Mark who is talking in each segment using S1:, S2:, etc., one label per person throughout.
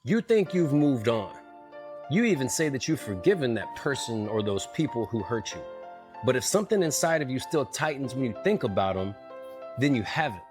S1: You think you've moved on. You even say that you've forgiven that person or those people who hurt you. But if something inside of you still tightens when you think about them, then you haven't.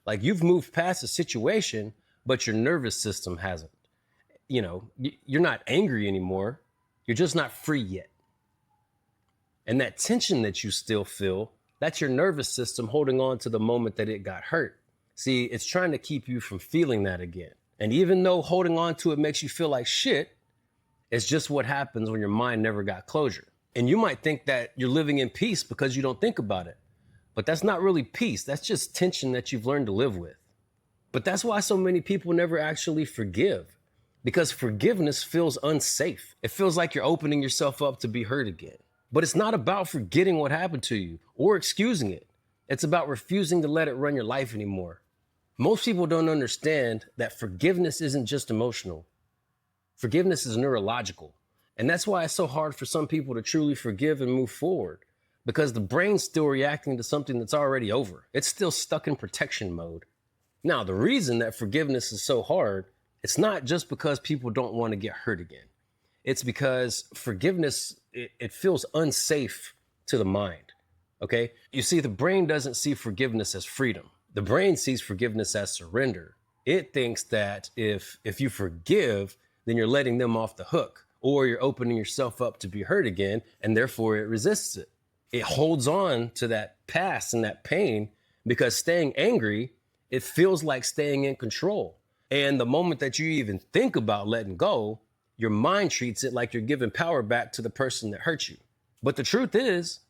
S1: Like you've moved past the situation, but your nervous system hasn't. You're not angry anymore. You're just not free yet. And that tension that you still feel, that's your nervous system holding on to the moment that it got hurt. See, it's trying to keep you from feeling that again. And even though holding on to it makes you feel like shit, it's just what happens when your mind never got closure. And you might think that you're living in peace because you don't think about it. But that's not really peace. That's just tension that you've learned to live with. But that's why so many people never actually forgive, because forgiveness feels unsafe. It feels like you're opening yourself up to be hurt again. But it's not about forgetting what happened to you or excusing it. It's about refusing to let it run your life anymore. Most people don't understand that forgiveness isn't just emotional. Forgiveness is neurological. And that's why it's so hard for some people to truly forgive and move forward, because the brain's still reacting to something that's already over. It's still stuck in protection mode. Now, the reason that forgiveness is so hard, it's not just because people don't want to get hurt again. It's because forgiveness, it feels unsafe to the mind, okay? You see, the brain doesn't see forgiveness as freedom. The brain sees forgiveness as surrender. It thinks that if you forgive, then you're letting them off the hook, or you're opening yourself up to be hurt again, and therefore it resists it. It holds on to that past and that pain because staying angry, it feels like staying in control. And the moment that you even think about letting go, your mind treats it like you're giving power back to the person that hurt you. But the truth is,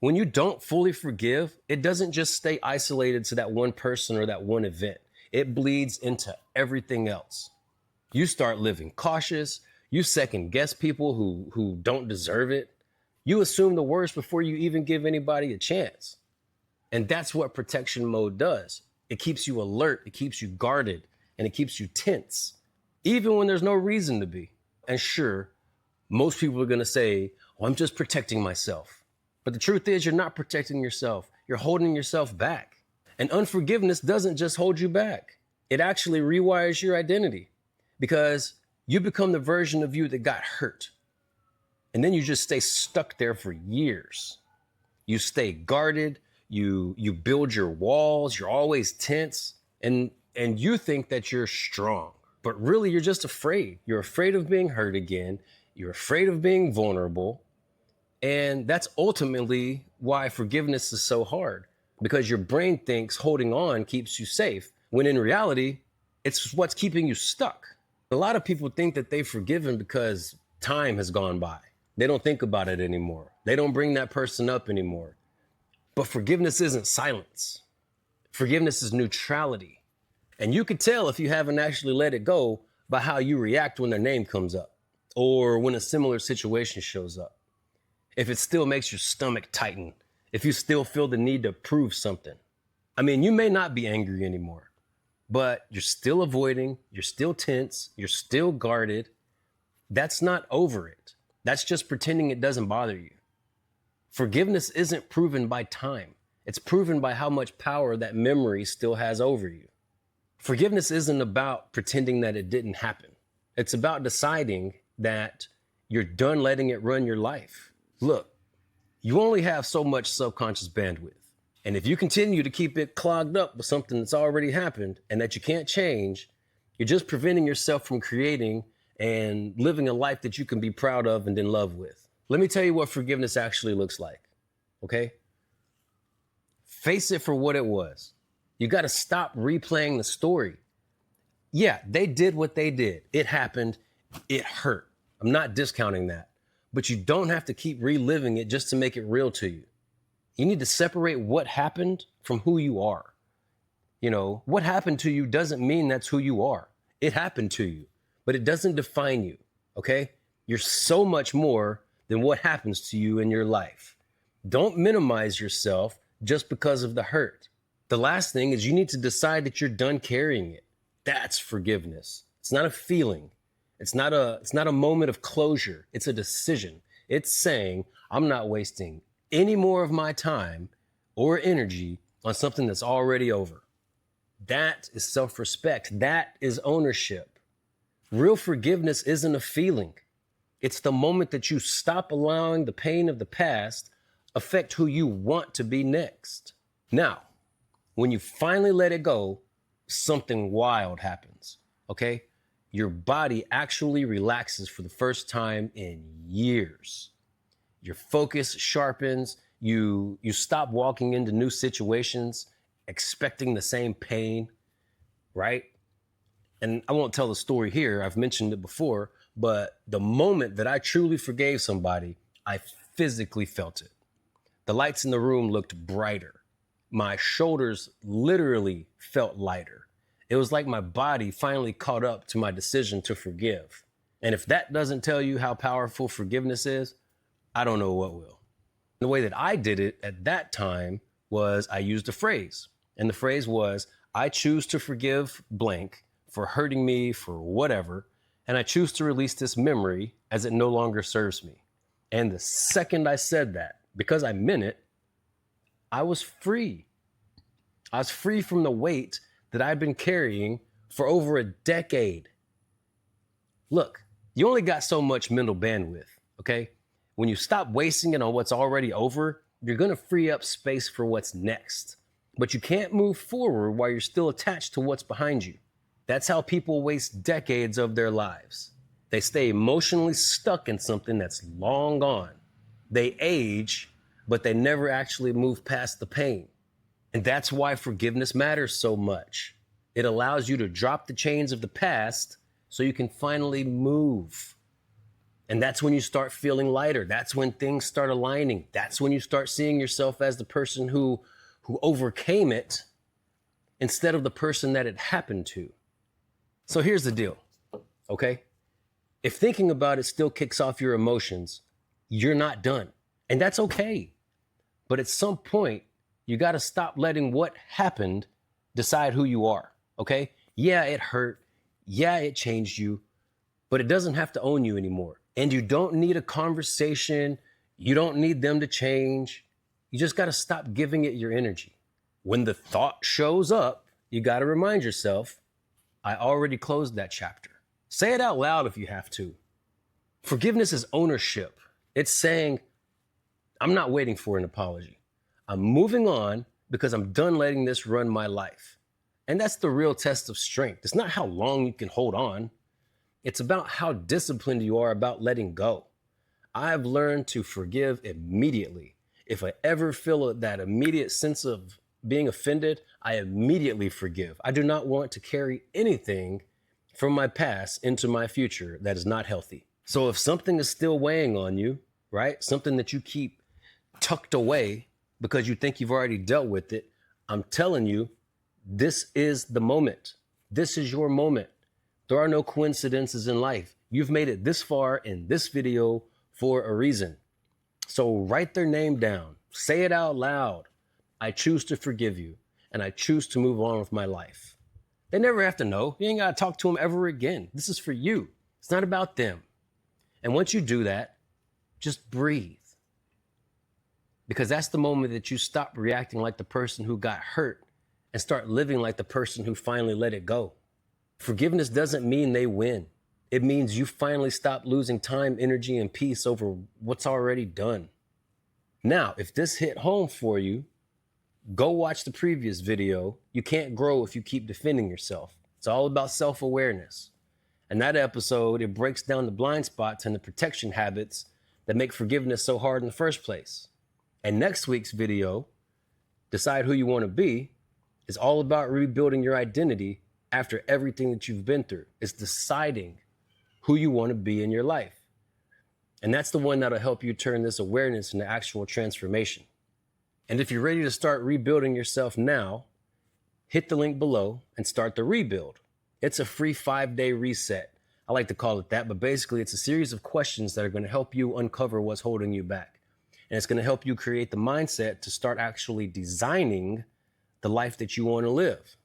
S1: when you don't fully forgive, it doesn't just stay isolated to that one person or that one event. It bleeds into everything else. You start living cautious. You second guess people who don't deserve it. You assume the worst before you even give anybody a chance. And that's what protection mode does. It keeps you alert, it keeps you guarded, and it keeps you tense, even when there's no reason to be. And sure, most people are gonna say, oh, I'm just protecting myself. But the truth is, you're not protecting yourself. You're holding yourself back. And unforgiveness doesn't just hold you back. It actually rewires your identity, because you become the version of you that got hurt. And then you just stay stuck there for years. You stay guarded, you build your walls, you're always tense, and you think that you're strong. But really, you're just afraid. You're afraid of being hurt again. You're afraid of being vulnerable. And that's ultimately why forgiveness is so hard, because your brain thinks holding on keeps you safe, when in reality, it's what's keeping you stuck. A lot of people think that they've forgiven because time has gone by. They don't think about it anymore. They don't bring that person up anymore. But forgiveness isn't silence. Forgiveness is neutrality. And you could tell if you haven't actually let it go by how you react when their name comes up, or when a similar situation shows up. If it still makes your stomach tighten, if you still feel the need to prove something. I mean, you may not be angry anymore, but you're still avoiding, you're still tense, you're still guarded. That's not over it. That's just pretending it doesn't bother you. Forgiveness isn't proven by time. It's proven by how much power that memory still has over you. Forgiveness isn't about pretending that it didn't happen. It's about deciding that you're done letting it run your life. Look, you only have so much subconscious bandwidth. And if you continue to keep it clogged up with something that's already happened and that you can't change, you're just preventing yourself from creating and living a life that you can be proud of and in love with. Let me tell you what forgiveness actually looks like, okay? Face it for what it was. You got to stop replaying the story. Yeah, they did what they did. It happened. It hurt. I'm not discounting that. But you don't have to keep reliving it just to make it real to you. You need to separate what happened from who you are. You know, what happened to you doesn't mean that's who you are. It happened to you, but it doesn't define you, okay? You're so much more than what happens to you in your life. Don't minimize yourself just because of the hurt. The last thing is you need to decide that you're done carrying it. That's forgiveness. It's not a feeling. It's not a moment of closure. It's a decision. It's saying, I'm not wasting any more of my time or energy on something that's already over. That is self-respect. That is ownership. Real forgiveness isn't a feeling. It's the moment that you stop allowing the pain of the past affect who you want to be next. Now, when you finally let it go, something wild happens, okay? Your body actually relaxes for the first time in years. Your focus sharpens, you stop walking into new situations expecting the same pain, right? And I won't tell the story here, I've mentioned it before, but the moment that I truly forgave somebody, I physically felt it. The lights in the room looked brighter. My shoulders literally felt lighter. It was like my body finally caught up to my decision to forgive. And if that doesn't tell you how powerful forgiveness is, I don't know what will. The way that I did it at that time was I used a phrase. And the phrase was, I choose to forgive blank for hurting me for whatever, and I choose to release this memory as it no longer serves me. And the second I said that, because I meant it, I was free. I was free from the weight that I'd been carrying for over a decade. Look, you only got so much mental bandwidth, okay? When you stop wasting it on what's already over, you're gonna free up space for what's next. But you can't move forward while you're still attached to what's behind you. That's how people waste decades of their lives. They stay emotionally stuck in something that's long gone. They age, but they never actually move past the pain. And that's why forgiveness matters so much. It allows you to drop the chains of the past so you can finally move. And that's when you start feeling lighter. That's when things start aligning. That's when you start seeing yourself as the person who overcame it instead of the person that it happened to. So here's the deal, okay? If thinking about it still kicks off your emotions, you're not done. And that's okay. But at some point, you got to stop letting what happened decide who you are, okay? Yeah, it hurt. Yeah, it changed you, but it doesn't have to own you anymore. And you don't need a conversation. You don't need them to change. You just got to stop giving it your energy. When the thought shows up, you got to remind yourself, I already closed that chapter. Say it out loud if you have to. Forgiveness is ownership. It's saying, I'm not waiting for an apology. I'm moving on because I'm done letting this run my life. And that's the real test of strength. It's not how long you can hold on. It's about how disciplined you are about letting go. I've learned to forgive immediately. If I ever feel that immediate sense of being offended, I immediately forgive. I do not want to carry anything from my past into my future that is not healthy. So if something is still weighing on you, right? Something that you keep tucked away because you think you've already dealt with it, I'm telling you, this is the moment. This is your moment. There are no coincidences in life. You've made it this far in this video for a reason. So write their name down. Say it out loud. I choose to forgive you, and I choose to move on with my life. They never have to know. You ain't got to talk to them ever again. This is for you. It's not about them. And once you do that, just breathe. Because that's the moment that you stop reacting like the person who got hurt and start living like the person who finally let it go. Forgiveness doesn't mean they win. It means you finally stop losing time, energy, and peace over what's already done. Now, if this hit home for you, go watch the previous video. You can't grow if you keep defending yourself. It's all about self-awareness. In that episode, it breaks down the blind spots and the protection habits that make forgiveness so hard in the first place. And next week's video, Decide Who You Want to Be, is all about rebuilding your identity after everything that you've been through. It's deciding who you want to be in your life. And that's the one that'll help you turn this awareness into actual transformation. And if you're ready to start rebuilding yourself now, hit the link below and start the rebuild. It's a free 5-day reset. I like to call it that, but basically it's a series of questions that are going to help you uncover what's holding you back. And it's going to help you create the mindset to start actually designing the life that you want to live.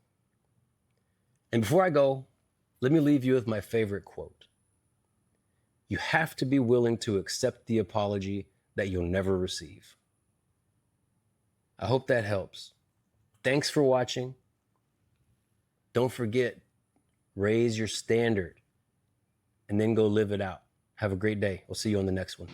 S1: And before I go, let me leave you with my favorite quote. You have to be willing to accept the apology that you'll never receive. I hope that helps. Thanks for watching. Don't forget, raise your standard. and then go live it out. Have a great day. We'll see you on the next one.